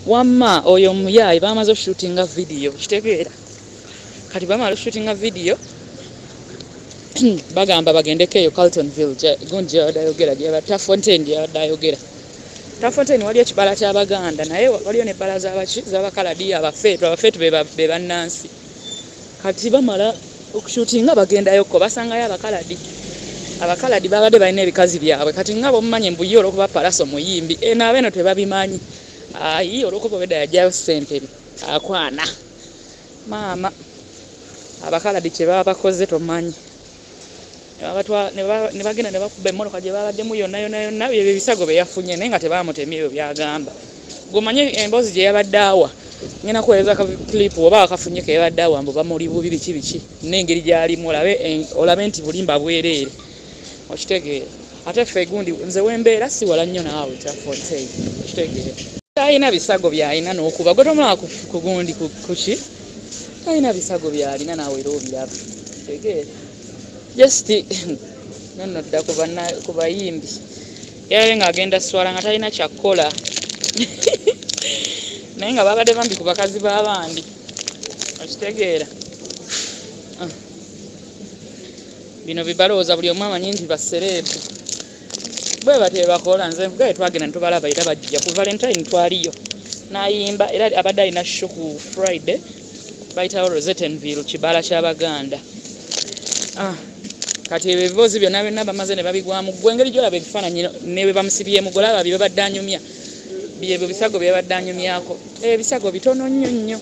wamma oyo muyayi bamaze shootinga video kitegeera kati bamala shootinga video bagamba bagendeko eyo Carltonville gonje yadayogera gye Tafontaine yadayogera Tafontaine wali ekibala ky'Abaganda naye waliyo ne bala z'abakaladi abafeetu be bannansi kati bamala okushootinga bagendayo ko basangayo abakaladi babadde balina ebikazi byabwe kati ngabo mumanye mbuyo olwokuba Pallaso muyimbi nabeno tebabimanyi ayi olwokuba beda yajayo sente akwana mama abakaladi kye baba bakoze tomanyi ne bagenda ne bakuba emmotoka gye babaddemu yonna bye bisago bye yafunye naye nga tebamutemye ebyo byagamba gomanye emboozi gye yabadde awa ngena kuweza ka clip oba akafunye ke yabadde awa mbu bamuli bubi biki n'engeri gy'alimu olabe nti bulimba bwereere okitegeera ate ffe gundi nze wembeera si wala nnyo naawe Tafontaine okitegeera talina bisago byalina n'okuba gwe tomulaba ku gundi kuki talina bisago byalina naawe era obiraba tegeera just nonno dda ku bayimbi yalabe ng'agenda swala nga talina kyakkola naye nga babadde bambi ku bakazi b'abandi okitegeera bino bibalowooza buli omu amanyi nti basereebu bwe batebakola nze gaye twagenda nitubalaba era bajja ku Valentine twaliyo n'ayimba era abadde alina show ku Friday bayitawo Rosettenville kibala ky'Abaganda kati ebyo ebiboozi byonna byonna bamaze ne babigwamu gwe engeri gyolaba ebifaananyi ne bwe bamusibyemu golaba bye babadde anyumya byebyo bisago bye babadde anyumyako ebisago bitono nnyo